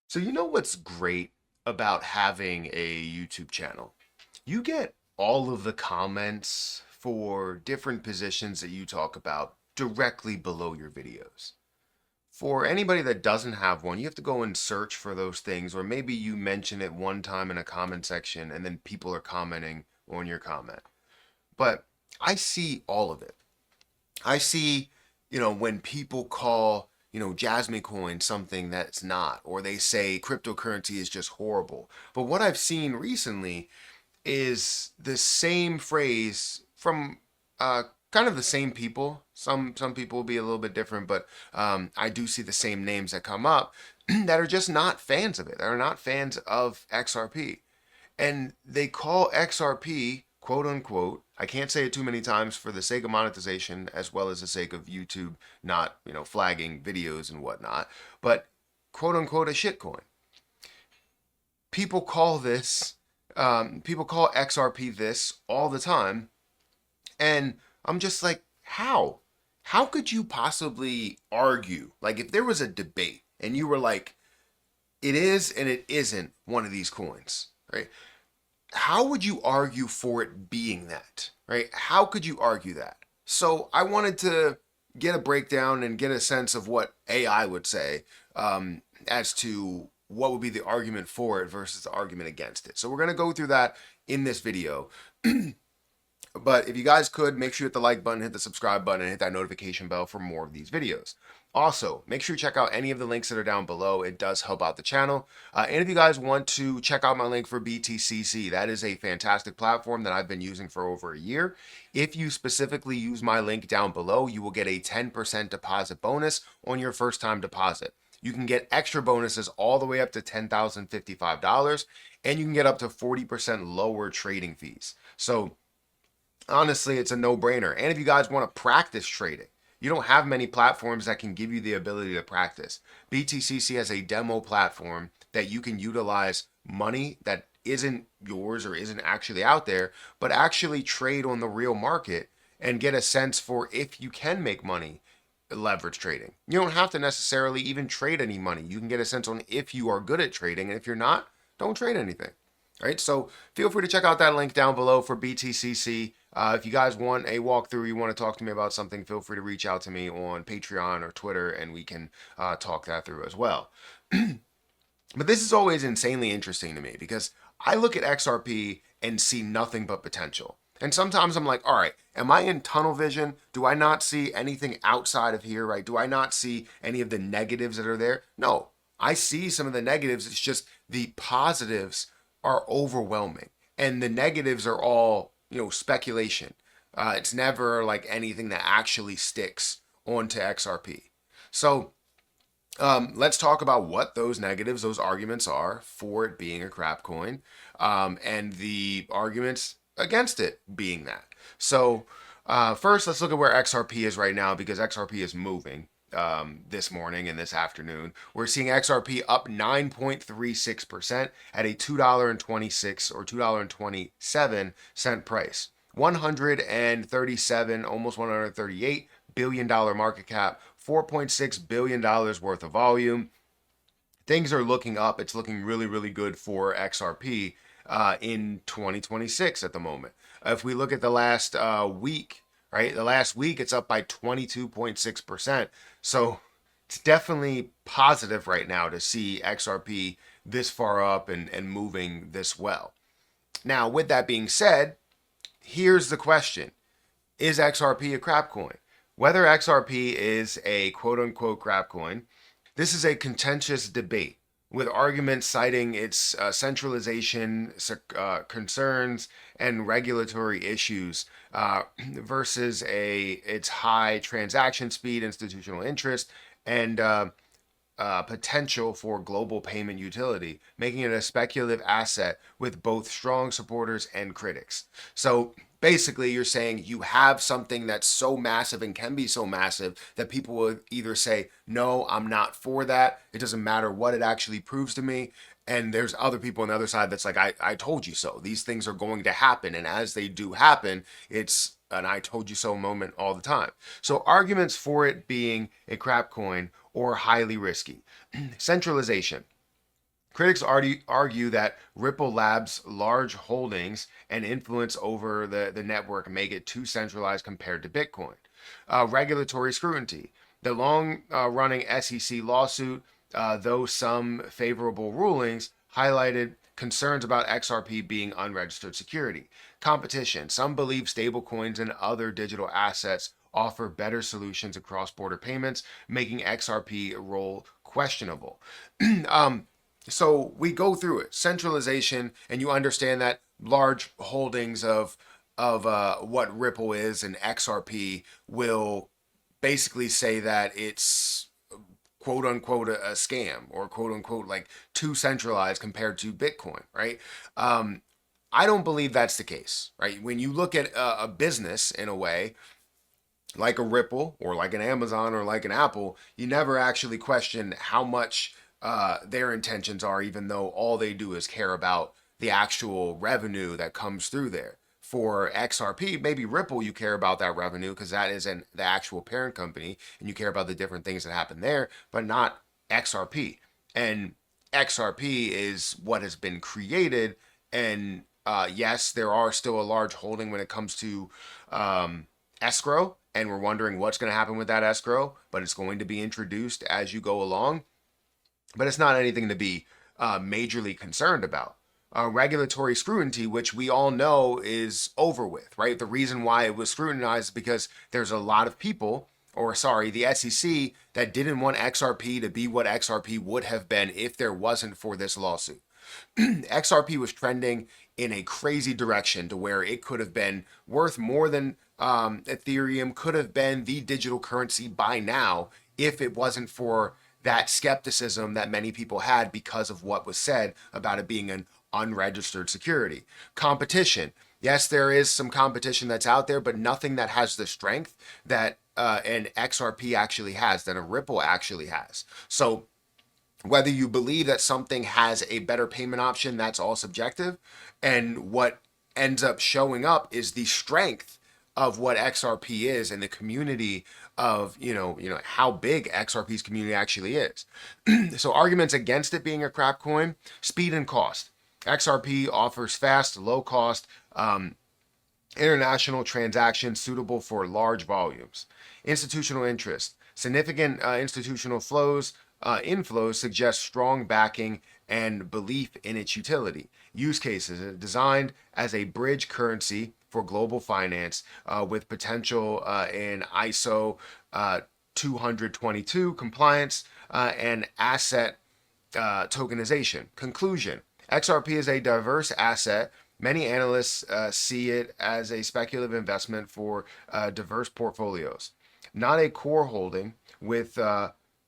So you know what's great about having a YouTube channel? You get all of the comments for different positions that you talk about directly below your videos. For anybody that doesn't have one, you have to go and search for those things, or maybe you mention it one time in a comment section and then people are commenting on your comment. But I see all of it. I see, when people call, Jasmine coin something that's not, or they say cryptocurrency is just horrible. But what I've seen recently is the same phrase from kind of the same people. Some people will be a little bit different, but I do see the same names that come up that are just not fans of it. That are not fans of XRP, and they call XRP quote unquote. I can't say it too many times for the sake of monetization as well as the sake of YouTube not flagging videos and whatnot, but quote unquote a shitcoin. People call this people call XRP this all the time, and I'm just like, how? How could you possibly argue? Like, if there was a debate and you were like, it is and it isn't one of these coins, right? How would you argue for it being that, right? How could you argue that? So I wanted to get a breakdown and get a sense of what AI would say as to what would be the argument for it versus the argument against it. So we're going to go through that in this video. But if you guys could, make sure you hit the like button, hit the subscribe button, and hit that notification bell for more of these videos. Also, make sure you check out any of the links that are down below. It does help out the channel. And if you guys want to check out my link for BTCC, that is a fantastic platform that I've been using for over a year. If you specifically use my link down below, you will get a 10% deposit bonus on your first time deposit. You can get extra bonuses all the way up to $10,055, and you can get up to 40% lower trading fees. So honestly, it's a no-brainer. And if you guys want to practice trading, you don't have many platforms that can give you the ability to practice. BTCC has a demo platform that you can utilize money that isn't yours or isn't actually out there, but actually trade on the real market and get a sense for if you can make money leverage trading. You don't have to necessarily even trade any money. You can get a sense on if you are good at trading, and if you're not, don't trade anything. Right, so feel free to check out that link down below for BTCC. If you guys want a walkthrough, you want to talk to me about something, feel free to reach out to me on Patreon or Twitter, and we can talk that through as well. But this is always insanely interesting to me because I look at XRP and see nothing but potential. And sometimes I'm like, all right, am I in tunnel vision? Do I not see anything outside of here, right? Do I not see any of the negatives that are there? No, I see some of the negatives. It's just the positives are overwhelming, and the negatives are all speculation. It's never like anything that actually sticks onto XRP. So let's talk about what those negatives, those arguments are for it being a crap coin, and the arguments against it being that. So first, let's look at where XRP is right now because XRP is moving this morning and this afternoon. We're seeing XRP up 9.36% at a $2.26 or $2.27 price. 137, almost $138 billion market cap, $4.6 billion worth of volume. Things are looking up. It's looking really, really good for XRP in 2026 at the moment. If we look at the last week, right? The last week it's up by 22.6%. So it's definitely positive right now to see XRP this far up and moving this well. Now, with that being said, here's the question. Is XRP a crap coin? Whether XRP is a quote unquote crap coin, this is a contentious debate with arguments citing its centralization concerns and regulatory issues versus its high transaction speed, institutional interest, and potential for global payment utility, making it a speculative asset with both strong supporters and critics. So basically, you're saying you have something that's so massive and can be so massive that people will either say, no, I'm not for that. It doesn't matter what it actually proves to me. And there's other people on the other side that's like, I told you so. These things are going to happen. And as they do happen, it's an I told you so moment all the time. So arguments for it being a crap coin or highly risky. Centralization. Critics argue that Ripple Labs' large holdings and influence over the network make it too centralized compared to Bitcoin. Regulatory scrutiny. The long running SEC lawsuit, though some favorable rulings, highlighted concerns about XRP being unregistered security. Competition. Some believe stablecoins and other digital assets offer better solutions across border payments, making XRP role questionable. So we go through it, centralization, and you understand that large holdings of what Ripple is and XRP will basically say that it's quote unquote a scam, or quote unquote like too centralized compared to Bitcoin, right? I don't believe that's the case, right? When you look at a business in a way, like a Ripple or like an Amazon or like an Apple, you never actually question how much their intentions are, even though all they do is care about the actual revenue that comes through there. For XRP, maybe Ripple, you care about that revenue because that is the actual parent company, and you care about the different things that happen there, but not XRP. And XRP is what has been created. And yes, there are still a large holding when it comes to escrow, and we're wondering what's going to happen with that escrow, but it's going to be introduced as you go along. But it's not anything to be majorly concerned about. Regulatory scrutiny, which we all know is over with, right? The reason why it was scrutinized is because there's a lot of people, or sorry, the SEC, that didn't want XRP to be what XRP would have been if there wasn't for this lawsuit. XRP was trending in a crazy direction to where it could have been worth more than Ethereum, could have been the digital currency by now if it wasn't for that skepticism that many people had because of what was said about it being an unregistered security. Competition. Yes, there is some competition that's out there, but nothing that has the strength that an XRP actually has, that a Ripple actually has. So whether you believe that something has a better payment option, that's all subjective. And what ends up showing up is the strength of what XRP is and the community of, how big XRP's community actually is. So arguments against it being a crap coin: speed and cost. XRP offers fast, low cost, international transactions suitable for large volumes. Institutional interest. Significant institutional inflows suggest strong backing and belief in its utility. Use cases: designed as a bridge currency for global finance, with potential in ISO 222 compliance and asset tokenization. Conclusion: XRP is a diverse asset. Many analysts see it as a speculative investment for diverse portfolios, not a core holding with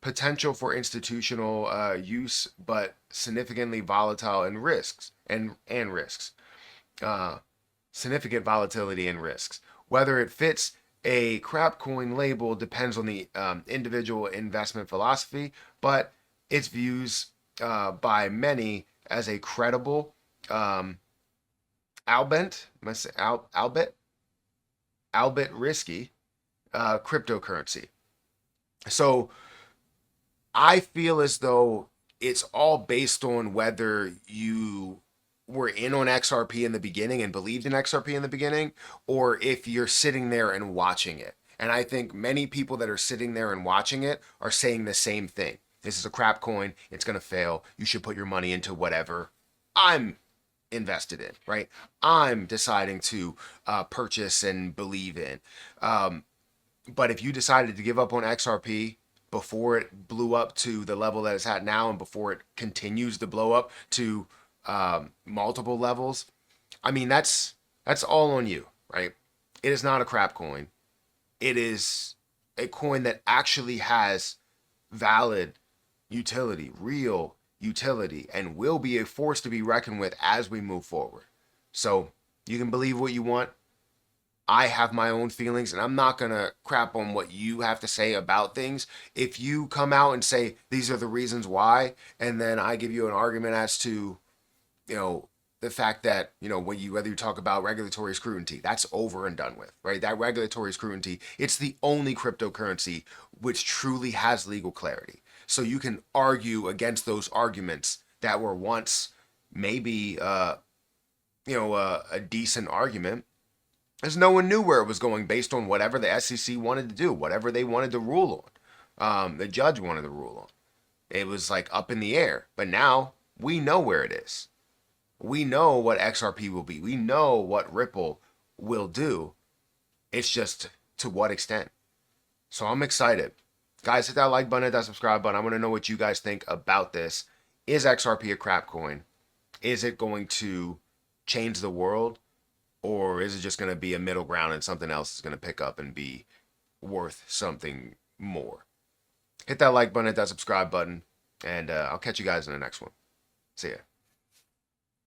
potential for institutional use, but significantly volatile and risks and risks. Significant volatility and risks. Whether it fits a crap coin label depends on the individual investment philosophy, but its views by many as a credible, albeit risky cryptocurrency. So I feel as though it's all based on whether you were in on XRP in the beginning and believed in XRP in the beginning, or if you're sitting there and watching it. And I think many people that are sitting there and watching it are saying the same thing. This is a crap coin. It's going to fail. You should put your money into whatever I'm invested in, right? I'm deciding to purchase and believe in. But if you decided to give up on XRP before it blew up to the level that it's at now, and before it continues to blow up to multiple levels, I mean, that's all on you, right? It is not a crap coin. It is a coin that actually has valid utility, real utility, and will be a force to be reckoned with as we move forward. So you can believe what you want. I have my own feelings, and I'm not going to crap on what you have to say about things. If you come out and say these are the reasons why, and then I give you an argument as to, the fact that, whether you talk about regulatory scrutiny, that's over and done with, right? That regulatory scrutiny, it's the only cryptocurrency which truly has legal clarity. So you can argue against those arguments that were once maybe a decent argument, as no one knew where it was going based on whatever the SEC wanted to do, whatever they wanted to rule on, the judge wanted to rule on. It was like up in the air. But now we know where it is. We know what XRP will be. We know what Ripple will do. It's just to what extent. So I'm excited. Guys, hit that like button, hit that subscribe button. I want to know what you guys think about this. Is XRP a crap coin? Is it going to change the world? Or is it just going to be a middle ground and something else is going to pick up and be worth something more? Hit that like button, hit that subscribe button, and I'll catch you guys in the next one. See ya.